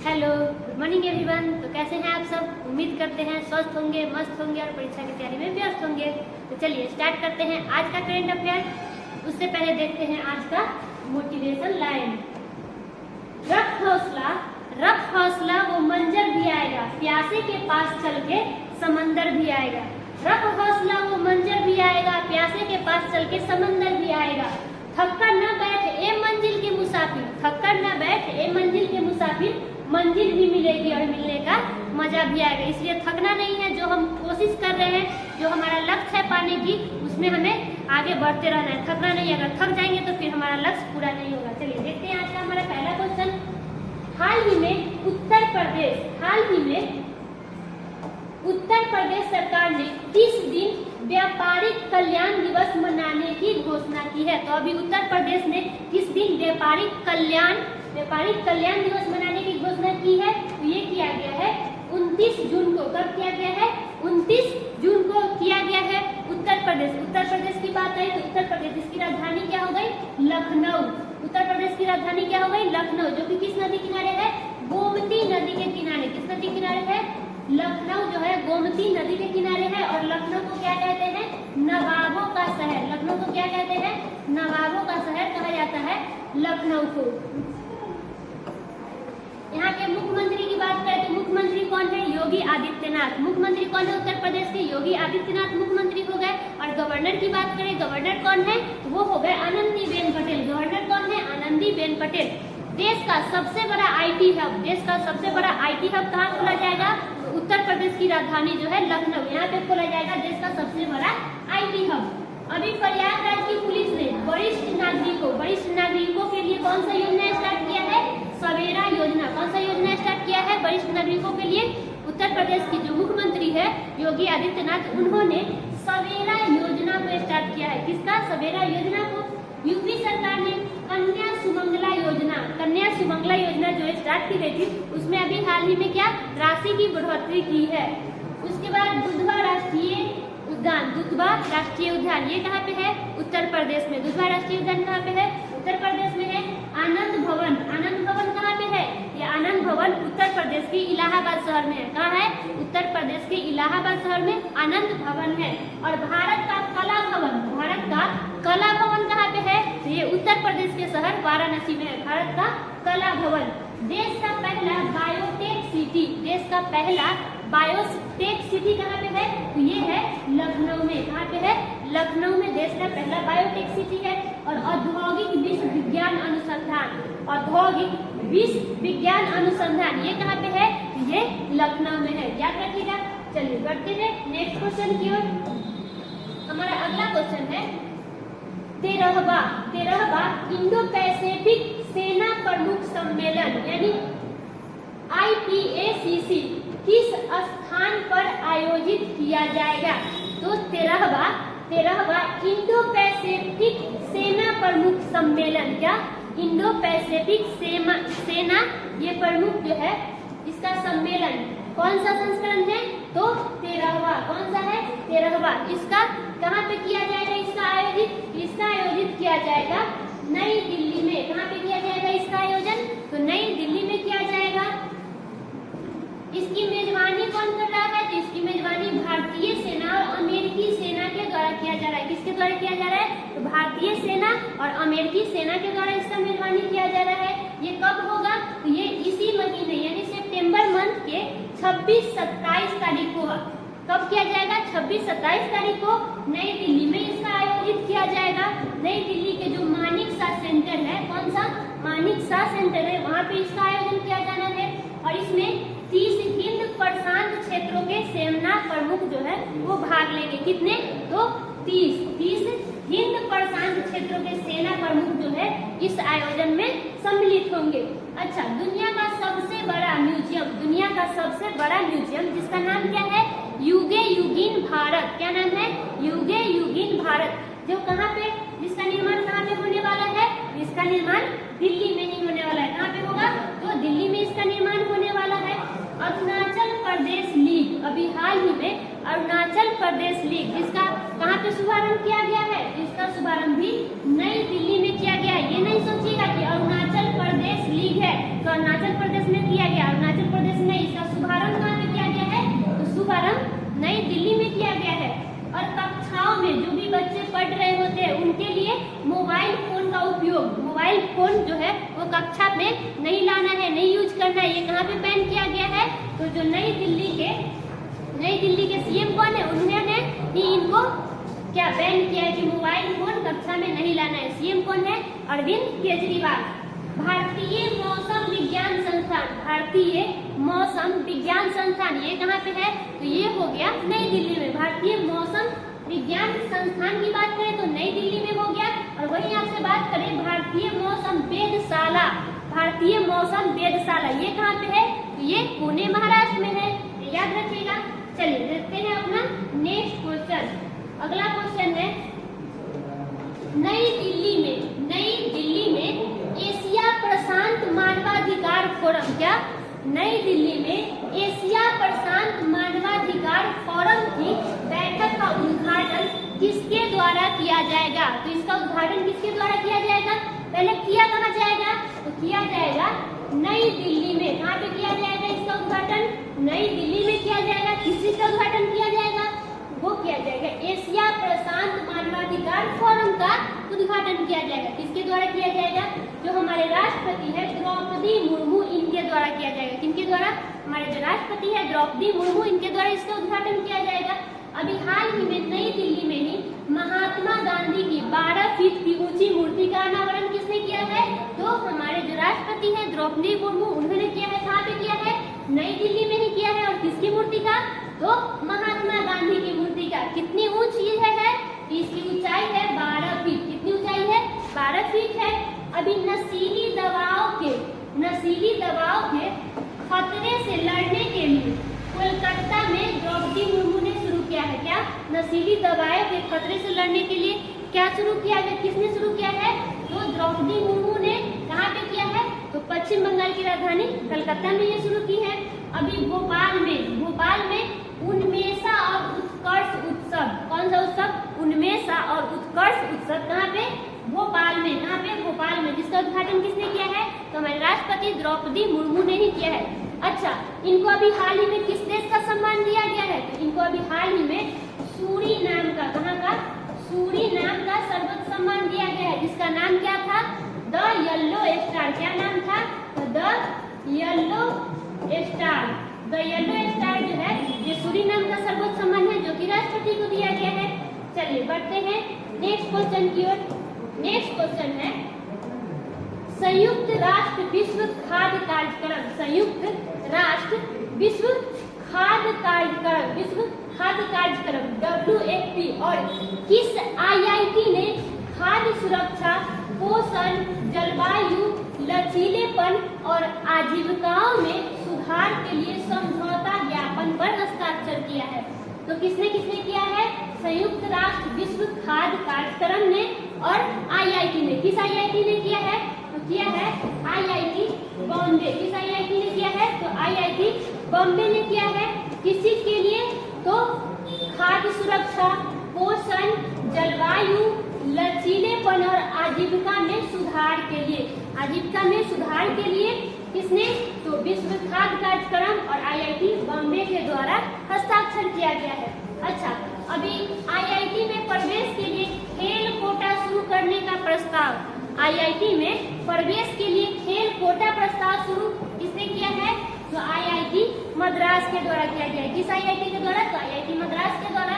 Hello, good morning everyone. तो कैसे हैं आप सब? उम्मीद करते हैं स्वस्थ होंगे, मस्त होंगे और परीक्षा की तैयारी में व्यस्त होंगे। तो चलिए स्टार्ट करते हैं आज का करेंट अफेयर। उससे पहले देखते हैं आज का मोटिवेशन लाइन। रख हौसला वो मंजर भी आएगा, प्यासे के पास चल के समंदर भी आएगा। रख हौसला वो मंजर भी आएगा, प्यासे के पास चल के समंदर भी आएगा। थककर न बैठ ए मंजिल के मुसाफिर, थककर न बैठ ए मंजिल के मुसाफिर, मंजिल भी मिलेगी और मिलने का मजा भी आएगा। इसलिए थकना नहीं है। जो हम कोशिश कर रहे हैं, जो हमारा लक्ष्य है पाने की, उसमें हमें आगे बढ़ते रहना है, थकना नहीं है। अगर थक जाएंगे तो फिर हमारा लक्ष्य पूरा नहीं होगा। चलिए देखते हैं आज का हमारा पहला क्वेश्चन। हाल ही में उत्तर प्रदेश सरकार ने 30 दिन व्यापारिक कल्याण दिवस मनाने की घोषणा की है। तो अभी उत्तर प्रदेश ने 30 दिन व्यापारिक कल्याण दिवस मनाने की घोषणा की है। तो ये किया गया है 29 जून को। कब किया गया है? 29 जून को किया गया है। उत्तर प्रदेश की बात आई तो उत्तर प्रदेश, इसकी राजधानी क्या हो गई? लखनऊ। उत्तर प्रदेश की राजधानी क्या हो गई? लखनऊ, जो कि किस नदी किनारे है? गोमती नदी के किनारे। किस नदी किनारे है? लखनऊ जो है गोमती नदी के किनारे है। और लखनऊ को क्या कहते हैं? नवाबों का शहर। लखनऊ को क्या कहते हैं? नवाबों का शहर कहा जाता है लखनऊ को। यहाँ के मुख्यमंत्री की बात करें तो मुख्यमंत्री कौन है? योगी आदित्यनाथ। मुख्यमंत्री कौन है उत्तर प्रदेश के? योगी आदित्यनाथ मुख्यमंत्री हो गए। और गवर्नर की बात करें, गवर्नर कौन है? तो वो हो गए आनंदीबेन पटेल। गवर्नर कौन है? आनंदीबेन पटेल। देश का सबसे बड़ा IT हब कहाँ खोला जाएगा? तो उत्तर प्रदेश की राजधानी जो है लखनऊ, यहाँ पे खोला जाएगा देश का सबसे बड़ा IT हब। अभी प्रयागराज की पुलिस ने वरिष्ठ नागरिकों के लिए कौन सा योजना स्टार्ट किया है? सवेरा योजना। कौन सा योजना स्टार्ट किया है वरिष्ठ नागरिकों के लिए? उत्तर प्रदेश की जो मुख्यमंत्री है योगी आदित्यनाथ, उन्होंने सवेरा योजना को स्टार्ट किया है। किसका? सवेरा योजना को। यूपी सरकार ने कन्या सुमंगला योजना जो स्टार्ट की गई थी, उसमें अभी हाल ही में क्या राशि की बढ़ोतरी की है। उसके बाद दुधवा राष्ट्रीय उद्यान, ये कहाँ पे है? उत्तर प्रदेश में। दुधवा राष्ट्रीय उद्यान कहाँ पे है? उत्तर प्रदेश में है। आनंद भवन कहाँ पे है? ये आनंद भवन उत्तर प्रदेश के इलाहाबाद शहर में है। कहाँ है? उत्तर प्रदेश के इलाहाबाद शहर में आनंद भवन है। और भारत का कला भवन कहाँ पे है? तो ये उत्तर प्रदेश के शहर वाराणसी में है भारत का कला भवन। देश का पहला बायोटेक सिटी कहाँ पे है? तो ये है लखनऊ में। कहाँ पे है? लखनऊ में देश का पहला बायोटेक सिटी है। और औद्योगिक विश्वविज्ञान अनुसंधान ये कहाँ पे है? ये लखनऊ में है। याद रखिएगा। चलिए बढ़ते हैं नेक्स्ट क्वेश्चन की ओर। हमारा अगला क्वेश्चन है 13वां इंडो पैसिफिक सेना प्रमुख सम्मेलन यानी IPACC किस स्थान पर आयोजित किया जाएगा? तो 13वां इंडो पैसिफिक सेना प्रमुख सम्मेलन, क्या इंडो पैसिफिक सेना ये प्रमुख जो है, इसका सम्मेलन कौन सा संस्करण है? तो 13वां। कौन सा है? 13वां। इसका कहाँ पे किया जाएगा? इसका आयोजित किया जाएगा नई दिल्ली में। कहाँ पे किया जाएगा इसका आयोजन? तो नई दिल्ली में किया जाएगा। इसकी मेजबानी कौन कर रहा है? तो इसकी मेजबानी भारतीय सेना और अमेरिकी सेना के द्वारा किया जा रहा है। किसके द्वारा किया जा रहा है? तो भारतीय सेना और अमेरिकी सेना के द्वारा इसका मेजबानी किया जा रहा है। ये कब होगा? तो ये इसी महीने यानी सितंबर मंथ के 26-27 तारीख को। कब किया जाएगा? 26-27 तारीख को नई दिल्ली में इसका आयोजित किया जाएगा। नई दिल्ली के जो मानिक शाह सेंटर है, कौन सा? मानिक शाह सेंटर है, वहाँ पे इसका आयोजन किया जाना है। और इसमें 30 हिंद प्रशांत क्षेत्रों के सेना प्रमुख जो है वो भाग लेंगे। कितने? तो 30 हिंद प्रशांत क्षेत्रों के सेना प्रमुख जो है इस आयोजन में सम्मिलित होंगे। अच्छा, दुनिया का सबसे बड़ा म्यूजियम जिसका नाम क्या है? युगे युगीन भारत। क्या नाम है? युगे युगीन भारत। जो कहाँ पे, जिसका निर्माण कहाँ पे होने वाला है? इसका निर्माण दिल्ली में ही होने वाला है। कहाँ पे होगा? तो दिल्ली में इसका निर्माण होने वाला है। अरुणाचल प्रदेश लीग, अभी हाल ही में अरुणाचल प्रदेश लीग, जिसका कहाँ पे शुभारंभ किया गया है? इसका शुभारंभ भी नई दिल्ली में किया गया है। ये नहीं सोचिएगा कि अरुणाचल प्रदेश लीग है तो अरुणाचल प्रदेश में किया गया। फोन जो है वो कक्षा में नहीं लाना है, नहीं यूज करना है। ये कहाँ पे बैन किया गया है? तो जो नई दिल्ली के सीएम कौन है, उन्होंने ही इनको क्या बैन किया है कि मोबाइल फोन कक्षा में नहीं लाना है। सीएम कौन है? अरविंद केजरीवाल। भारतीय मौसम विज्ञान संस्थान ये कहाँ पे है? तो ये हो गया नई दिल्ली में। भारतीय मौसम विज्ञान संस्थान की बात करें तो नई दिल्ली में हो गया। और वहीं आपसे बात करें भारतीय मौसम वेधशाला ये कहाँ पे है? तो ये पुणे महाराष्ट्र में है, याद रखिएगा। चलिए देखते हैं अपना नेक्स्ट क्वेश्चन। अगला क्वेश्चन है, नई दिल्ली में एशिया प्रशांत मानवाधिकार फोरम, क्या नई दिल्ली में एशिया प्रशांत मानवाधिकार फोरम की बैठक का उद्घाटन किसके द्वारा किया जाएगा? तो इसका उद्घाटन किसके द्वारा किया जाएगा? पहले किया कहाँ जाएगा? तो किया जाएगा नई दिल्ली में। कहाँ पे किया जाएगा इसका उद्घाटन? नई दिल्ली में किया जाएगा। किसका उद्घाटन किया जाएगा? वो किया जाएगा एशिया प्रशांत मानवाधिकार फोरम का उद्घाटन किया जाएगा। किसके द्वारा किया जाएगा? जो हमारे राष्ट्रपति है द्रौपदी मुर्मू, इनके द्वारा किया जाएगा। किनके द्वारा? हमारे जो राष्ट्रपति है द्रौपदी मुर्मू, इनके द्वारा इसका उद्घाटन किया जाएगा। अभी हाल ही में नई दिल्ली में ही महात्मा गांधी की 12 फीट की ऊंची मूर्ति का अनावरण किसने किया है? तो हमारे जो राष्ट्रपति है द्रौपदी मुर्मू, उन्होंने किया है। कहाँ पे किया है? नई दिल्ली में ही किया है। और किसकी मूर्ति का? तो महात्मा गांधी की मूर्ति का। कितनी ऊंची है? इसकी ऊंचाई है 12 फीट। कितनी ऊंचाई है? 12 फीट है। अभी नशीली दवाओं के खतरे से लड़ने के लिए कोलकाता में द्रौपदी मुर्मू ने शुरू किया है। क्या? नशीली दवाओं के खतरे से लड़ने के लिए क्या शुरू किया है? किसने शुरू किया है? तो द्रौपदी मुर्मू ने। कहाँ पे किया है? तो पश्चिम बंगाल की राजधानी कलकत्ता में ये शुरू की है। अभी भोपाल में उन्मेषा और उत्कर्ष उत्सव, कौन सा उत्सव? उन्मेषा और उत्कर्ष उत्सव। कहाँ पे? भोपाल में। कहाँ पे? भोपाल में। जिसका उद्घाटन किसने किया है? तो हमारे राष्ट्रपति द्रौपदी मुर्मू ने ही किया है। अच्छा, इनको अभी हाल ही में किस देश का सम्मान दिया गया है? तो इनको अभी हाल ही में सूरीनाम का, कहाँ का? सूरीनाम का सर्वोच्च सम्मान दिया गया है, जिसका नाम क्या था? The yellow star. क्या नाम था? तो द येलो स्टार जो है ये सूरीनाम का सर्वोच्च सम्मान है, जो कि राष्ट्रपति को दिया गया है। चलिए बढ़ते हैं नेक्स्ट क्वेश्चन की ओर। नेक्स्ट क्वेश्चन है, संयुक्त राष्ट्र विश्व खाद्य कार्यक्रम WFP और किस IIT ने खाद्य सुरक्षा, पोषण, जलवायु, लचीलेपन और आजीविकाओं में सुधार के लिए समझौता ज्ञापन पर हस्ताक्षर किया है? तो किसने किया है? संयुक्त राष्ट्र विश्व खाद्य कार्यक्रम ने और IIT ने। किस IIT ने किया है? तो किया है IIT बॉम्बे। किस IIT ने किया है? तो IIT बॉम्बे ने किया है। किस चीज के लिए? तो खाद्य सुरक्षा, पोषण, जलवायु, लचीलेपन और आजीविका में सुधार के लिए किसने? तो विश्व खाद्य कार्यक्रम और IIT बॉम्बे के द्वारा हस्ताक्षर किया गया है। अच्छा, अभी IIT में प्रवेश के लिए खेल कोटा शुरू करने का प्रस्ताव, IIT में प्रवेश के लिए खेल कोटा प्रस्ताव शुरू किसने किया है? तो IIT मद्रास के द्वारा किया गया है। किस IIT के द्वारा? तो IIT मद्रास के द्वारा।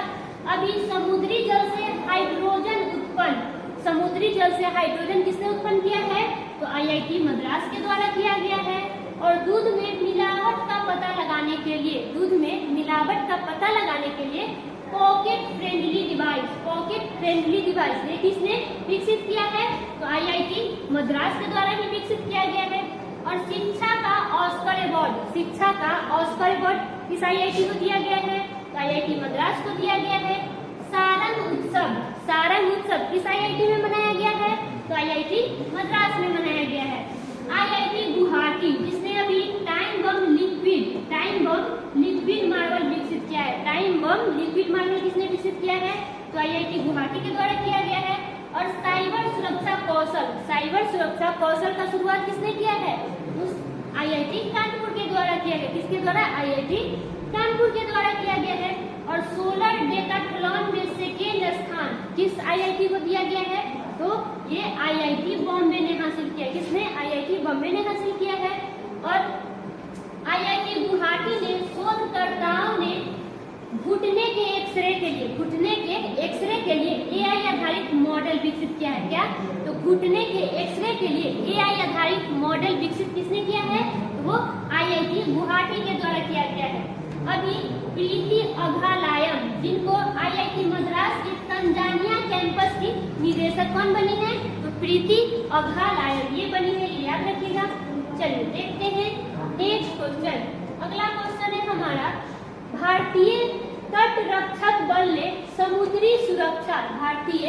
अभी समुद्री जल से हाइड्रोजन किसने उत्पन्न किया है? तो IIT मद्रास के द्वारा किया गया है। और दूध में मिलावट का पता लगाने के लिए पॉकेट फ्रेंडली डिवाइस ने किसने विकसित किया है? तो IIT मद्रास के द्वारा ही विकसित किया गया है। और शिक्षा का ऑस्कर अवार्ड किस IIT को दिया गया है? तो IIT मद्रास को दिया गया है। सारंग उत्सव किस IIT में मनाया गया है? तो IIT मद्रास में मनाया गया है। IIT गुवाहाटी, जिसने अभी टाइम बम लिक्विड मार्बल विकसित किया है। टाइम बम लिक्विड मार्बल किसने विकसित किया है? तो IIT गुवाहाटी के द्वारा किया गया है। और साइबर सुरक्षा कौशल का शुरुआत किसने किया है? उस IIT कानपुर के द्वारा किया गया। किसके द्वारा? IIT कानपुर के द्वारा किया गया है। और सोलर डेकाथलॉन में सेकेंड स्थान किस IIT को दिया गया है? तो ये IIT बॉम्बे ने हासिल किया। बॉम्बे ने हासिल किया है। और IIT गुवाहाटी ने शोधकर्ताओं ने घुटने के एक्सरे के लिए AI आधारित मॉडल विकसित किया है। क्या? तो घुटने के एक्सरे के लिए AI आधारित मॉडल विकसित किसने किया है? तो वो IIT गुवाहाटी के द्वारा किया गया है। अभी प्रीति अघालायम, जिनको IIT मद्रास के तंजानिया कैंपस की निदेशक कौन बनी है? तो प्रीति अघालायम ये बनी है, ये याद रखिएगा। चलिए देखते हैं नेक्स्ट क्वेश्चन। अगला क्वेश्चन है हमारा, भारतीय तटरक्षक बल ने समुद्री सुरक्षा, भारतीय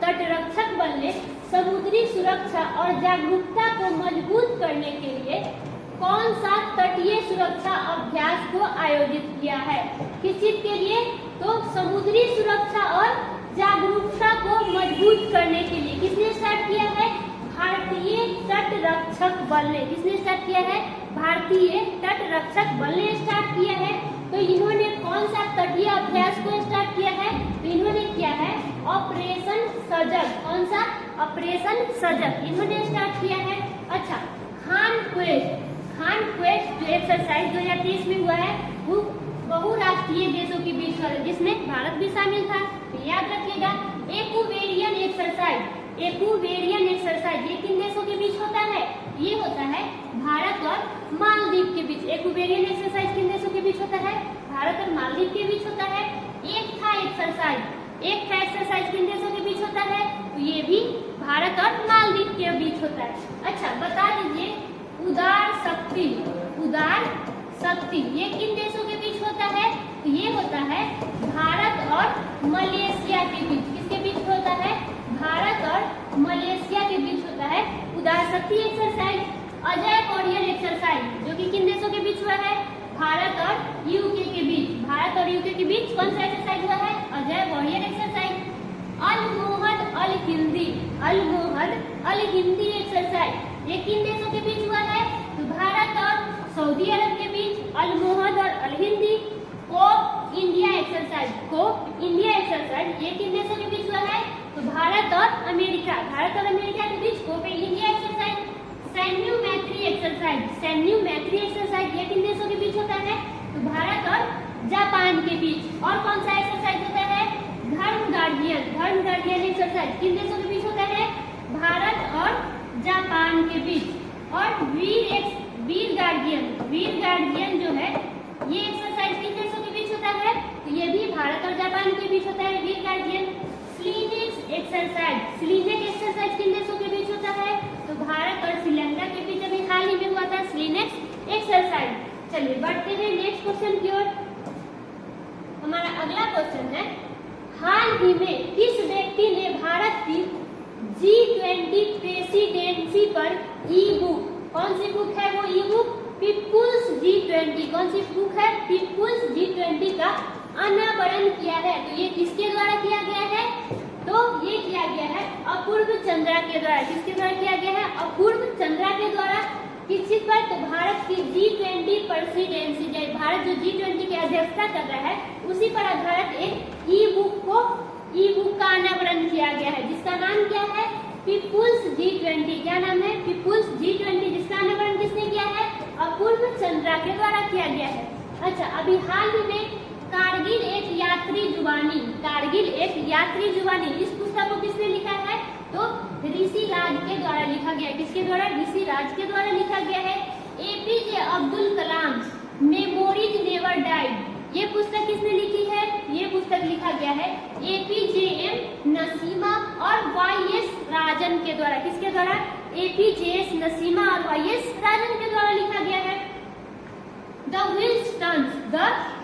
तटरक्षक बल ने समुद्री सुरक्षा और जागरूकता को मजबूत करने के लिए कौन सा तटीय सुरक्षा अभ्यास को आयोजित किया है? किस चीज के लिए? तो समुद्री सुरक्षा और जागरूकता को मजबूत करने के लिए किसने स्टार्ट किया है? भारतीय तटरक्षक बल ने। किसने स्टार्ट किया है? भारतीय तटरक्षक बल ने स्टार्ट किया है। तो इन्होंने कौन सा तटीय अभ्यास को स्टार्ट किया है? तो इन्होंने किया है ऑपरेशन सजग। कौन सा? ऑपरेशन सजग इन्होंने स्टार्ट किया है। अच्छा, खान क्वेस्ट जो एक्सरसाइज 2023 में हुआ है वो बहुराष्ट्रीय देशों के बीच हुआ, जिसमें भारत भी शामिल था। तो याद रखिएगा, एक्वेरियन एक्सरसाइज ये किन देशों के बीच होता है? ये होता है भारत और मालदीव के बीच। एक्वेरियन एक्सरसाइज किन देशों के बीच होता है? भारत और मालदीव के बीच होता है। एक था एक्सरसाइज किन देशों के बीच होता है? तो ये भी भारत और मालदीव के बीच होता है। अच्छा, बता दीजिए उदार शक्ति ये किन देशों के बीच होता है? तो ये होता है भारत और मलेशिया के बीच। किसके बीच होता है? भारत और मलेशिया के बीच होता है उदार शक्ति एक्सरसाइज। अजय वॉरियर एक्सरसाइज जो कि किन देशों के बीच हुआ है? भारत और यूके के बीच। भारत और यूके के बीच कौन सा एक्सरसाइज हुआ है? Ajay warrior exercise. Al Hindi exercise ये किन देशों के बीच हुआ है? तो भारत और सऊदी अरब के बीच अल-मोहद और अल-हिंदी। कोप इंडिया एक्सरसाइज ये किन देशों के बीच हुआ है? तो भारत और अमेरिका के बीच कोप इंडिया एक्सरसाइज। सैन्य मैत्री एक्सरसाइज ये किन देशों के बीच होता है? तो भारत और जापान के बीच। और कौन सा एक्सरसाइज होता है? धर्म गार्डियन एक्सरसाइज किन देशों के बीच होता है? भारत और जापान के बीच। और वीर गार्डियन जो है ये एक्सरसाइज किन देशों के बीच होता है? तो ये भी भारत और जापान के बीच होता है, वीर गार्डियन। स्लीनेक्स एक्सरसाइज किन देशों के बीच होता है? तो भारत और श्रीलंका के बीच अभी हाल ही में हुआ था स्लीनेक्स एक्सरसाइज। चलिए बढ़ते हैं नेक्स्ट क्वेश्चन की ओर। हमारा अगला क्वेश्चन है, हाल ही में किस व्यक्ति ने भारत की G20 प्रेसिडेंसी पर ई बुक, कौन सी बुक है वो ई बुक? People's G20। कौन सी बुक है? पीपुल्स G20 का अनावरण किया है। तो ये किसके द्वारा किया गया है? तो ये किया गया है अपूर्व चंद्रा के द्वारा। किसके द्वारा किया गया है? अपूर्व चंद्रा के द्वारा। किस चीज पर? तो भारत की G20 प्रेसिडेंसी, भारत जो G20 की अध्यक्षता कर रहा है उसी पर आधारित एक ई बुक का अनावरण किया गया है, जिसका नाम क्या है? People's G20। क्या नाम है? पीपुल्स G20, जिसका अनावरण किसने किया है? अपूर्व चंद्रा के द्वारा किया गया है। अच्छा, अभी हाल ही में कारगिल एक यात्री जुबानी इस पुस्तक को किसने लिखा है? तो ऋषि राज के द्वारा लिखा गया है। किसके द्वारा? ऋषि राज के द्वारा लिखा गया है। APJ Abdul Kalam memories never died ये पुस्तक किसने लिखी है? ये पुस्तक लिखा गया है APJM नसीमा और YS राजन के द्वारा। किसके द्वारा? APJS नसीमा और YS राजन के द्वारा लिखा गया है। द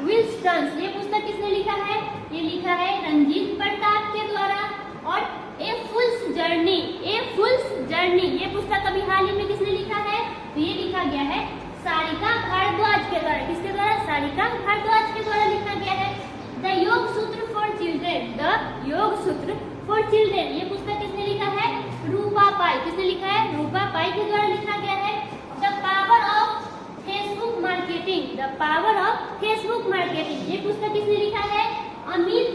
विल्सटन्स ये पुस्तक किसने लिखा है? ये लिखा है रंजीत प्रताप के द्वारा। और ए फुल्स जर्नी ये पुस्तक अभी हाल ही में किसने लिखा है? तो ये लिखा गया है सारिका भारद्वाज के द्वारा। किसके द्वारा? सारिका भारद्वाज के द्वारा लिखा गया है। द योग सूत्र फॉर चिल्ड्रेन ये पुस्तक किसने लिखा है? रूपा पाई। किसने लिखा है? रूपा पाई के द्वारा लिखा गया है। The power of Facebook marketing ये पुस्तक किसने लिखा है? अमित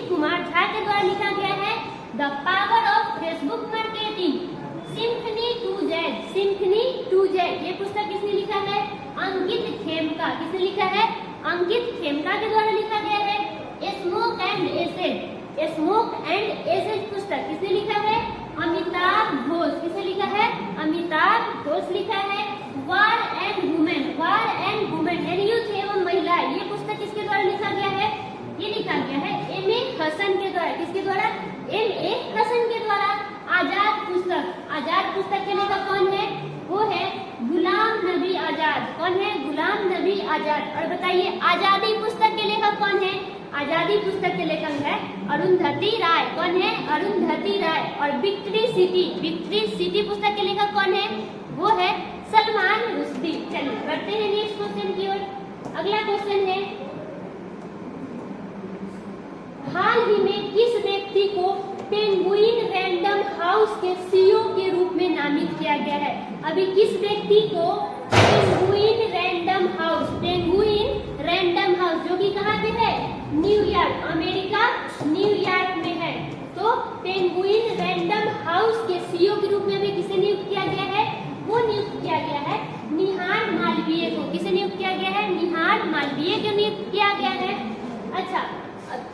कुमार झा के द्वारा लिखा गया है। The power of Facebook marketing. Symphony to jazz symphony to Z, ये पुस्तक किसने लिखा है? अंकित खेमका। किसने लिखा है? अंकित खेमका के द्वारा लिखा गया है। Smoke and acid, smoke and acid पुस्तक किसने लिखा है? अमिताभ घोष। किसने लिखा है? अमिताभ घोष लिखा है। War and women, war and women यानी युद्ध एवं महिलाएं, ये पुस्तक किसके द्वारा लिखा गया है? ये लिखा गया है M.A. हसन के द्वारा। किसके द्वारा? M.A. हसन के द्वारा। आजाद पुस्तक, आजाद पुस्तक के लेखक कौन है? वो है गुलाम नबी आजाद। कौन है? गुलाम नबी आजाद। और बताइए आजादी पुस्तक के लेखक कौन है? आजादी पुस्तक के लेखक है अरुंधति राय। कौन है? अरुंधति राय। और विक्ट्री सिटी, विक्ट्री सिटी पुस्तक के लेखक कौन है? वो है सलमान रुश्दी। चलिए बढ़ते हैं नेक्स्ट क्वेश्चन की ओर। अगला क्वेश्चन है, हाल ही में किस व्यक्ति को पेंगुइन रैंडम हाउस के सीईओ के रूप में नामित किया गया है? अभी किस व्यक्ति को penguin random house, penguin random house जो कि कहाँ पे है? न्यूयॉर्क, अमेरिका न्यूयॉर्क में है। तो पेंगुइन रैंडम हाउस के सीईओ के रूप में अभी किसे नियुक्त किया गया है? वो नियुक्त किया गया है निहार मालवीय को। किसे नियुक्त किया गया है? निहार मालवीय को नियुक्त किया गया है। अच्छा,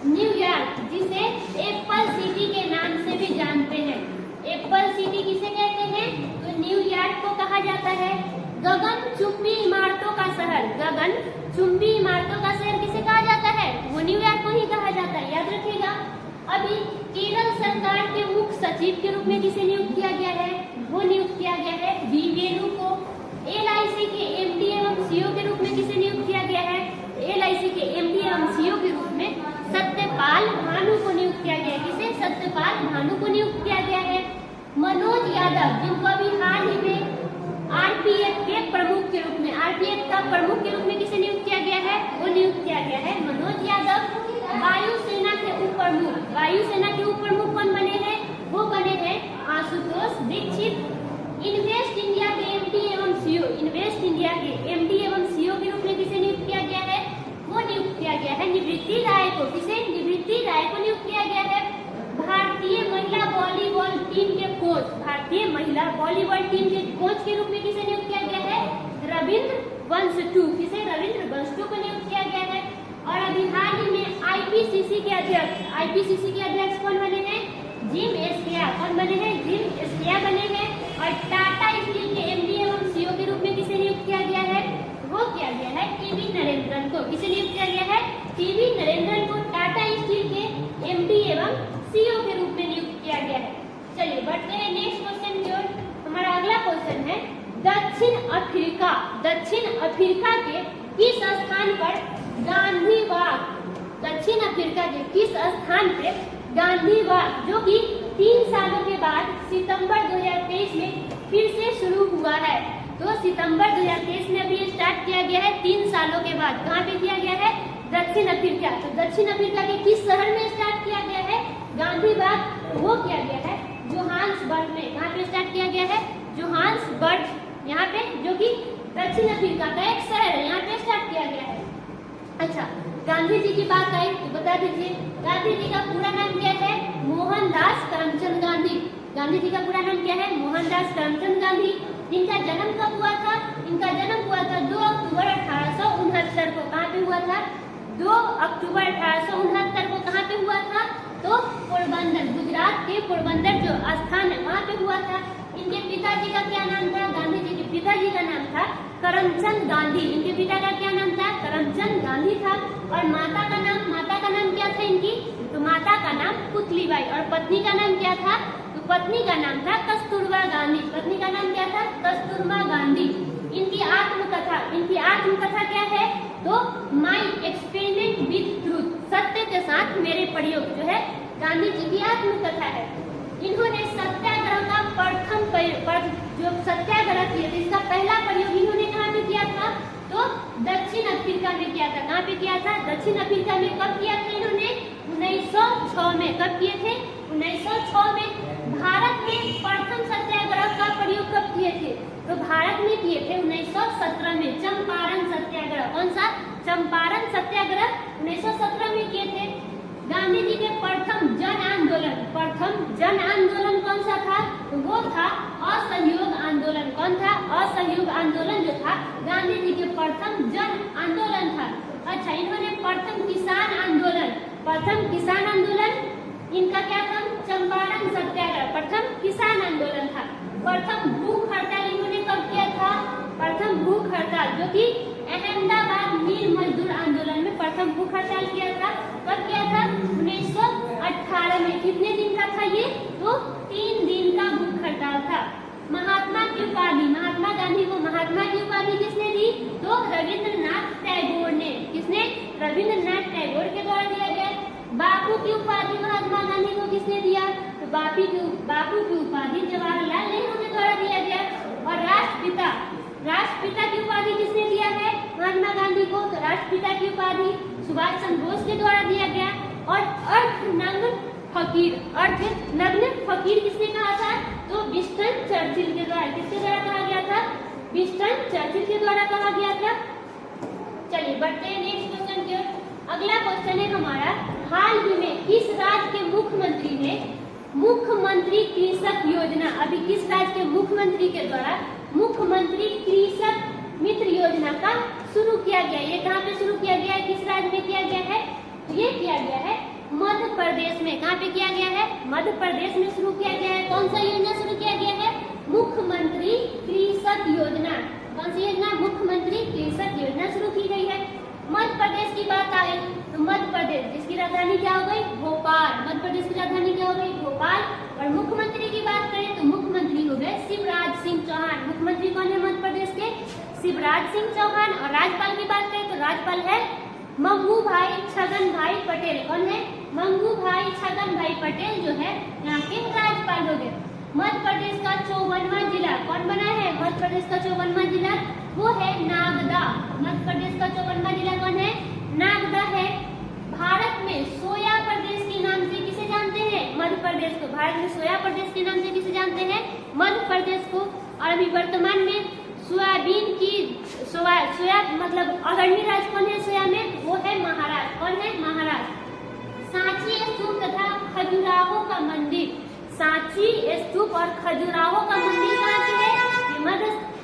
न्यूयॉर्क जिसे एप्पल सिटी के नाम से भी जानते हैं, एप्पल सिटी किसे कहते हैं? तो न्यूयॉर्क को कहा जाता है गगन चुंबी इमारतों का शहर। गगन चुंबी इमारतों का शहर किसे कहा जाता है? वो न्यूयॉर्क को ही कहा जाता है, याद रखिएगा। अभी केरल सरकार के मुख्य सचिव के रूप में किसे नियुक्त किया गया है? वो नियुक्त किया गया है वी वेणु को। LIC के MD एवं CEO के रूप में किसे नियुक्त किया गया है? LIC के MD एवं CEO के रूप में सत्यपाल भानु को नियुक्त किया गया है। किसे? सत्यपाल भानु को नियुक्त किया गया है। मनोज यादव जिनको अभी हाल ही में RPF के प्रमुख के रूप में, RPF का प्रमुख के रूप में किसे नियुक्त किया गया है? वो नियुक्त किया गया है मनोज यादव। वायुसेना के उप प्रमुख, वायुसेना के उप प्रमुख कौन बने हैं? वो बने हैं आशुतोष दीक्षित। इन्वेस्ट इंडिया के MD एवं CEO, इन्वेस्ट इंडिया के MD एवं CEO के रूप में किसे नियुक्त किया गया है? वो नियुक्त किया गया है निवृत्ति राय को। किसे? निवृत्ति राय को नियुक्त किया गया है। भारतीय महिला वॉलीबॉल टीम के कोच, भारतीय महिला वॉलीबॉल टीम के कोच के रूप में किसे नियुक्त किया गया है? रविंद्र वंशटू। किसे? रविंद्र वंशटू को नियुक्त किया गया है। और अभी हाल ही में IPCC के अध्यक्ष, IPCC के अध्यक्ष कौन बने हैं? जिम एस्किया। कौन बने हैं? जिम एस्किया बने हैं। और टाटा स्टील के MD एवं CEO के रूप में किसे नियुक्त किया गया है? वो किया गया है TV नरेंद्रन को। किसे नियुक्त किया गया है? TV नरेंद्रन को टाटा स्टील के MD एवं CEO के रूप में नियुक्त किया गया है। चलिए बढ़ते हैं नेक्स्ट क्वेश्चन की ओर। हमारा अगला क्वेश्चन है, दक्षिण अफ्रीका, दक्षिण अफ्रीका के किस स्थान पर गांधी वाक, दक्षिण अफ्रीका के किस स्थान पे गांधी वाक जो कि 3 सालों के बाद सितंबर 2023 में फिर से शुरू हुआ है? तो सितंबर 2023 में अभी स्टार्ट किया गया है 3 सालों के बाद। कहाँ पे किया गया है? दक्षिण अफ्रीका। तो दक्षिण अफ्रीका के किस शहर में स्टार्ट किया गया है गांधी वाक? वो किया गया है जोहान्सबर्ग में। कहाँ पे स्टार्ट किया गया है? जोहान्सबर्ग, यहाँ पे जो कि दक्षिण अफ्रीका का एक शहर है, यहाँ पे स्टार्ट किया गया है। अच्छा, गांधी जी की बात आई तो बता दीजिए गांधी जी का पूरा नाम क्या है? मोहनदास करमचंद गांधी। गांधी जी का पूरा नाम क्या है? मोहनदास करमचंद गांधी। इनका जन्म कब हुआ था? इनका जन्म हुआ था 2 अक्टूबर 1869 को। कहाँ पे हुआ था? 2 अक्टूबर 1869 को कहाँ पे हुआ था? तो पोरबंदर, गुजरात के पोरबंदर जो स्थान है वहाँ पे हुआ था। इनके पिताजी का क्या नाम था? गांधी जी के पिताजी का नाम था करमचंद गांधी। इनके पिता का क्या नाम था? करमचंद गांधी था। और माता का नाम क्या था इनकी? तो माता का नाम पुतलीबाई। और पत्नी का नाम क्या था? तो पत्नी का नाम था कस्तूरबा गांधी। पत्नी का नाम क्या था? कस्तूरबा गांधी। इनकी आत्मकथा क्या है? तो माई एक्सपेरिमेंट विद ट्रूथ, सत्य के साथ मेरे प्रयोग जो है गांधी जी की आत्मकथा है। इन्होंने सत्याग्रह का जो सत्याग्रह किया था, इसका पहला प्रयोग इन्होंने कहाँ पे किया था? तो दक्षिण अफ्रीका में किया था। कहाँ पे किया था? दक्षिण अफ्रीका में। कब किया था इन्होंने? 1906 में। कब किए थे? 1906 में। भारत में प्रथम सत्याग्रह का प्रयोग कब किए थे? तो भारत में किए थे 1917 में, चंपारण सत्याग्रह। कौन सा? चंपारण सत्याग्रह 1917 में किए थे। गांधी जी के प्रथम जन आंदोलन कौन सा था? तो वो था असहयोग आंदोलन। कौन असहयोग आंदोलन जो था गांधी जी के प्रथम जन आंदोलन था। अच्छा, इन्होंने प्रथम किसान आंदोलन इनका क्या था? चंपारण सत्याग्रह प्रथम किसान आंदोलन था। प्रथम भूख हड़ताल इन्होंने कब किया था? प्रथम भूख हड़ताल जो कि अहमदाबाद मिल मजदूर आंदोलन में प्रथम भूख हड़ताल किया था। कब किया था? 1918 में। कितने दिन का था ये? तो 3 दिन का भूख हड़ताल था। महात्मा की उपाधि, महात्मा गांधी को महात्मा की उपाधि किसने दी? तो रविंद्रनाथ टैगोर ने। किसने? रविंद्रनाथ टैगोर के द्वारा दिया गया। बापू की उपाधि महात्मा गांधी को किसने दिया? तो बापू की उपाधि जवाहरलाल नेहरू के द्वारा दिया गया। और राष्ट्रपिता की उपाधि किसने दिया है महात्मा गांधी को? तो राष्ट्रपिता की उपाधि सुभाष चंद्र बोस के द्वारा दिया गया। और अर्धनग्न फकीर किसने कहा था? तो विंस्टन चर्चिल के द्वारा। किसके द्वारा कहा गया था? विंस्टन चर्चिल के द्वारा कहा गया था। चलिए बढ़ते हैं नेक्स्ट क्वेश्चन की ओर। अगला क्वेश्चन है हमारा, हाल ही में किस राज्य के मुख्यमंत्री ने मुख्यमंत्री कृषक योजना, अभी किस राज्य के मुख्यमंत्री के द्वारा मुख्यमंत्री कृषक मित्र योजना का शुरू किया गया? ये कहाँ पे शुरू किया गया है? किस राज्य में किया गया है? ये किया गया है मध्य प्रदेश में। कहाँ पे किया गया है? मध्य प्रदेश में शुरू किया गया है। कौन सा योजना शुरू किया गया है? मुख्यमंत्री कृषक योजना। कौन सी योजना? मुख्यमंत्री कृषक योजना शुरू की गई है। मध्य प्रदेश की बात आई तो मध्य प्रदेश जिसकी राजधानी क्या हो गई? भोपाल। मध्य प्रदेश की राजधानी क्या हो गई? भोपाल। और मुख्यमंत्री की बात करें तो मुख्यमंत्री हो गए शिवराज सिंह चौहान। मुख्यमंत्री कौन है मध्य प्रदेश के? शिवराज सिंह चौहान। और राज्यपाल की बात करें तो राज्यपाल है मंगू भाई छगन भाई पटेल। कौन है? मंगू भाई छगन भाई पटेल जो है यहाँ के राज्यपाल हो गए। मध्य प्रदेश का 54वां जिला कौन बना है? मध्य प्रदेश का 54वां जिला वो है नागदा। मध्य प्रदेश का 54वां जिला कौन है? नागदा है। भारत में सोया प्रदेश के नाम से किसे जानते हैं? मध्य प्रदेश को। भारत में सोया प्रदेश के नाम से किसे जानते हैं? मध्य प्रदेश को। और अभी वर्तमान में सोयाबीन की सोया मतलब अग्रणी राज्य कौन है सोया में? वो है महाराष्ट्र। कौन है? महाराष्ट्र। सांची स्तूप तथा खजुराहो का मंदिर, सांची स्तूप और खजुराहो का मंदिर कहाँ पे है?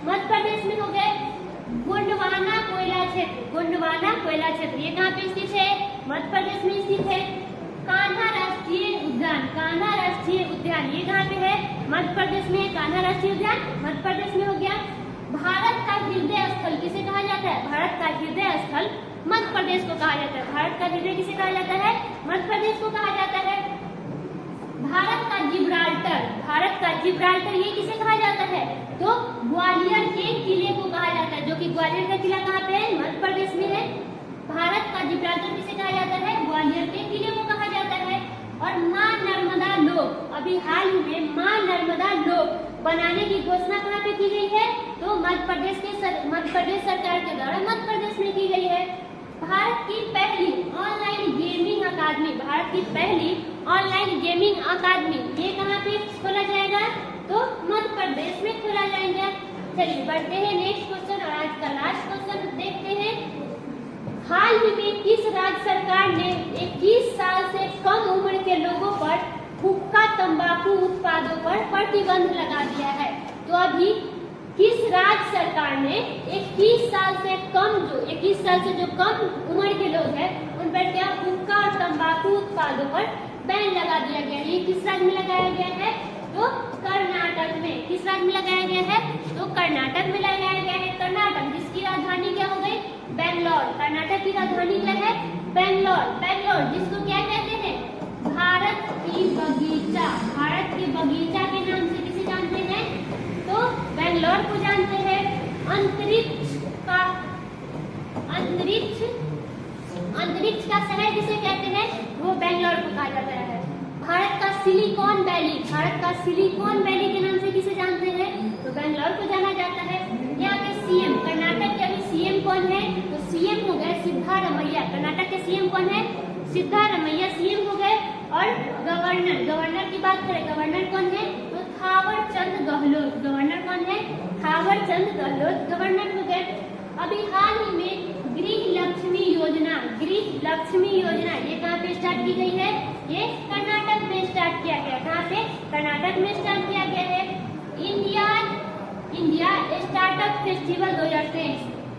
मध्य प्रदेश में हो गए। गोंडवाना कोयला क्षेत्र ये कहाँ पे स्थित है? मध्य प्रदेश में स्थित है। कान्हा राष्ट्रीय उद्यान ये कहाँ पे है? मध्य प्रदेश में। कान्हा राष्ट्रीय उद्यान मध्य प्रदेश में हो गया। भारत का हृदय स्थल किसे कहा जाता है? भारत का हृदय स्थल मध्य प्रदेश को कहा जाता है। भारत का हृदय किसे कहा जाता है? मध्य प्रदेश को कहा जाता है। भारत का जिब्राल्टर ये किसे कहा जाता है? तो ग्वालियर के किले को कहा जाता है, जो कि ग्वालियर का किला कहाँ पे है? मध्य प्रदेश में है। भारत का जिब्राल्टर किसे कहा जाता है? ग्वालियर के किले को कहा जाता है। और माँ नर्मदा लोक, अभी हाल ही में माँ नर्मदा लोक बनाने की घोषणा कहाँ पे की गई है? तो मध्य प्रदेश सरकार के द्वारा मध्य प्रदेश में की गई है। भारत की पहली ऑनलाइन गेमिंग अकादमी ये कहाँ पे खोला जाएगा? तो मध्य प्रदेश में खोला जाएगा। चलिए बढ़ते हैं नेक्स्ट क्वेश्चन। और आज का लास्ट क्वेश्चन देखते हैं, हाल ही में किस राज्य सरकार ने 21 साल से कम उम्र के लोगों पर हुक्का तंबाकू उत्पादों पर प्रतिबंध लगा दिया है? तो अभी किस राज्य सरकार ने 21 साल से कम उम्र के लोग हैं उन पर क्या हुक्का और तंबाकू उत्पादों पर बैन लगा दिया गया है? ये किस राज्य में लगाया गया है? तो कर्नाटक में। किस राज्य में लगाया गया है? तो कर्नाटक में लगाया गया है। कर्नाटक जिसकी राजधानी क्या हो गई? बेंगलोर। कर्नाटक की राजधानी क्या है? बेंगलोर जिसको क्या कहते हैं? भारत की बगीचा के नाम से किसे जानते हैं? तो बेंगलोर को जानते हैं। अंतरिक्ष का शहर जिसे कहते हैं वो बेंगलोर को कहा जाता है। भारत का सिलिकॉन वैली के नाम से किसे जानते हैं? तो बेंगलोर को जाना जाता है। यहाँ के सीएम, कर्नाटक के अभी सीएम कौन है? तो सीएम हो गए सिद्धारमैया। कर्नाटक के सीएम कौन है? सिद्धारमैया सीएम हो गए। और गवर्नर की बात करें, गवर्नर कौन है? तो थावर चंद गहलोत। गवर्नर कौन है? थावर चंद गहलोत गवर्नर हो गए। अभी हाल ही में गृह लक्ष्मी योजना ये कहाँ पे स्टार्ट की गई है? ये कर्नाटक में स्टार्ट किया गया। कहाँ पे? कर्नाटक में स्टार्ट किया गया है। India startup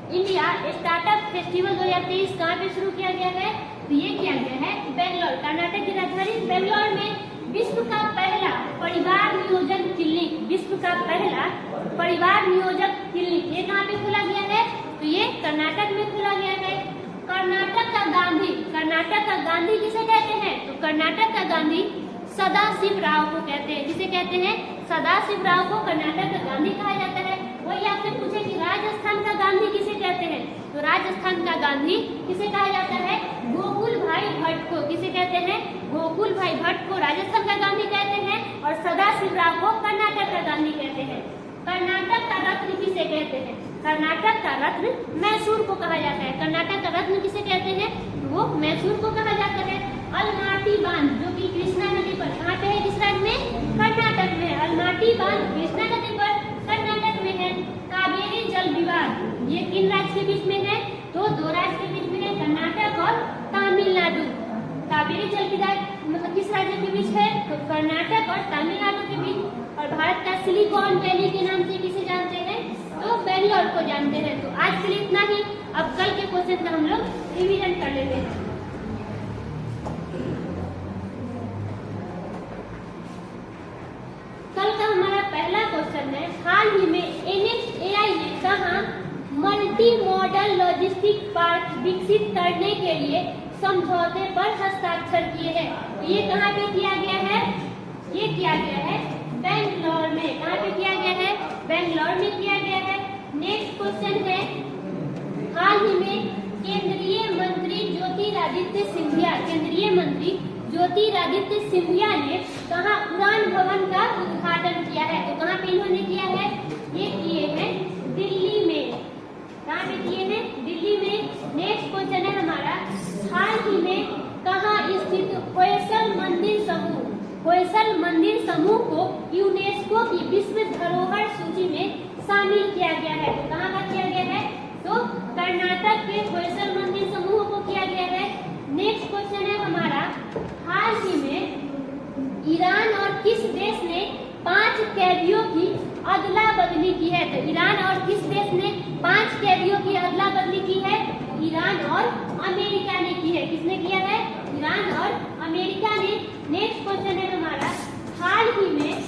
India startup festival 2023 कहाँ पे शुरू किया गया है? तो ये किया गया है बेंगलोर, कर्नाटक की राजधानी बेंगलोर में विश्व का पहला परिवार नियोजन क्लिनिक, विश्व का पहला परिवार नियोजक क्लिनिक ये कहाँ पे खोला गया है? तो ये कर्नाटक में खोला गया है। कर्नाटक का गांधी, कर्नाटक का गांधी किसे कहते हैं? तो कर्नाटक का गांधी सदाशिव राव को कहते हैं। किसे कहते हैं? सदाशिव राव को कर्नाटक का गांधी कहा जाता है। वही आपसे पूछे कि राजस्थान का गांधी किसे कहते हैं? तो राजस्थान का गांधी किसे कहा जाता है? गोकुल भाई भट्ट को। किसे कहते हैं? गोकुल भाई भट्ट को राजस्थान का गांधी कहते हैं और सदाशिव राव को कर्नाटक का गांधी कहते हैं। कर्नाटक का रत्न किसे कहते हैं? कर्नाटक का रत्न मैसूर को कहा जाता है। कर्नाटक का रत्न किसे कहते हैं? वो मैसूर को कहा जाता है। अलमाटी बांध जो कि कृष्णा नदी पर, कहाँ पे है? किस राज्य में? कर्नाटक में। अलमाटी बांध कृष्णा नदी पर कर्नाटक में है। कावेरी जल विवाद ये किन राज्य के बीच में है? तो दो राज्य के बीच में है, कर्नाटक और तमिलनाडु। कावेरी जल विवाद मतलब किस राज्य के बीच है? तो कर्नाटक और तमिलनाडु के बीच। और भारत का सिलिकॉन वैली के नाम से किसे जानते हैं? तो बेंगलोर को जानते हैं। तो आज के लिए इतना ही। अब कल के क्वेश्चन का हम लोग रिवीजन कर लेते हैं। कल का हमारा पहला क्वेश्चन है, हाल ही में NHAI ने कहा मल्टी मॉडल लॉजिस्टिक पार्क विकसित करने के लिए समझौते पर हस्ताक्षर किए हैं। ये कहाँ पे किया गया है? ये किया गया है बेंगलोर में। कहाँ पे किया गया है? बेंगलोर में किया गया है। नेक्स्ट क्वेश्चन है, हाल ही में केंद्रीय मंत्री ज्योतिरादित्य सिंधिया, केंद्रीय मंत्री ज्योतिरादित्य सिंधिया ने कहाँ उड़ान भवन का उद्घाटन किया है? तो कहाँ पे इन्होंने किया है? ये किए हैं दिल्ली में। कहाँ पे किए हैं? दिल्ली में। नेक्स्ट क्वेश्चन है हमारा, हाल ही में कहाँ स्थित होयसल मंदिर समूह, होयसल मंदिर समूह को यूनेस्को की विश्व धरोहर सूची में शामिल किया गया है? तो कहाँ का किया गया है? तो कर्नाटक के होयसल मंदिर समूह को किया गया है। नेक्स्ट क्वेश्चन है हमारा, हाल ही में ईरान और किस देश ने 5 कैदियों की अदला बदली की है? तो ईरान और किस देश ने 5 कैदियों की अदला बदली की है? ईरान और अमेरिका ने की है। किसने किया है? ईरान और अमेरिका ने। नेक्स्ट क्वेश्चन है हमारा, हाल ही में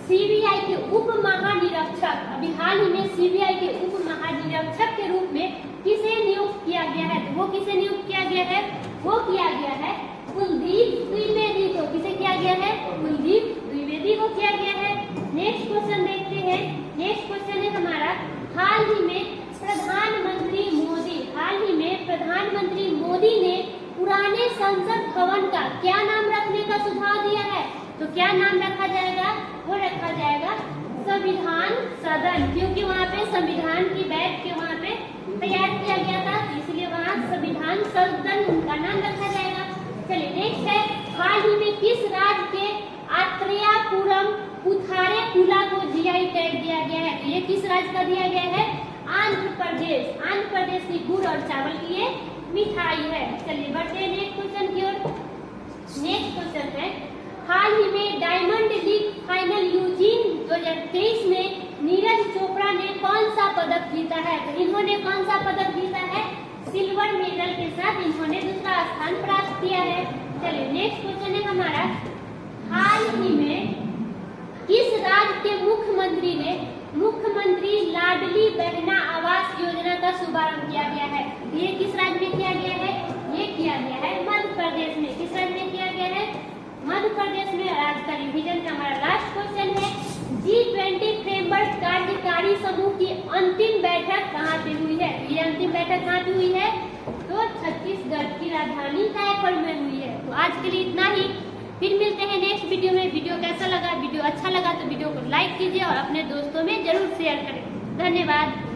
CBI के उप महानिरीक्षक, अभी हाल ही में CBI के उप महानिरीक्षक के रूप में किसे नियुक्त किया गया है? तो वो किसे नियुक्त किया गया है? वो किया गया है कुलदीप द्विवेदी को। किसे किया गया है? कुलदीप द्विवेदी को किया गया है। नेक्स्ट क्वेश्चन देखते हैं। नेक्स्ट क्वेश्चन है हमारा, हाल ही में प्रधानमंत्री मोदी, हाल ही में प्रधानमंत्री मोदी ने पुराने संसद भवन का क्या नाम रखने का सुझाव दिया है? तो क्या नाम रखा जाएगा? वो रखा जाएगा संविधान सदन, क्योंकि वहाँ पे संविधान की बैठ के वहाँ पे तैयार किया गया था, इसलिए वहाँ संविधान सदन उनका नाम रखा जाएगा। चलिए नेक्स्ट है, हाल ही में किस राज्य के आत्रेयापुरम पुथारे कुला को GI टैग दिया गया है? तो ये किस राज्य का दिया गया है? आंध्र प्रदेश। आंध्र प्रदेश की गुड़ और चावल की ये मिठाई है। चलिए बढ़ते हैं नेक्स्ट क्वेश्चन की ओर। नेक्स्ट क्वेश्चन है, हाल ही में डायमंड लीग फाइनल यूजीन 2023 में नीरज चोपड़ा ने कौन सा पदक जीता है? तो इन्होंने कौन सा पदक जीता है? सिल्वर मेडल के साथ इन्होंने दूसरा स्थान प्राप्त किया है। चलिए नेक्स्ट क्वेश्चन है हमारा, हाल ही में किस राज्य के मुख्यमंत्री ने मुख्यमंत्री लाडली बहना आवास योजना का शुभारंभ किया गया है? ये किस राज्य में किया गया है? ये किया गया है मध्य प्रदेश में। किस राज्य में किया गया है? मध्य प्रदेश में। आज का रिवीजन का हमारा लास्ट क्वेश्चन है, G20 फ्रेमवर्क कार्यकारी समूह की अंतिम बैठक कहाँ पे हुई है? ये अंतिम बैठक कहाँ पे हुई है? तो छत्तीसगढ़ की राजधानी रायपुर में हुई है। तो आज के लिए इतना ही, फिर मिलते हैं नेक्स्ट वीडियो में। वीडियो कैसा लगा? वीडियो अच्छा लगा तो वीडियो को लाइक कीजिए और अपने दोस्तों में जरूर शेयर करें। धन्यवाद।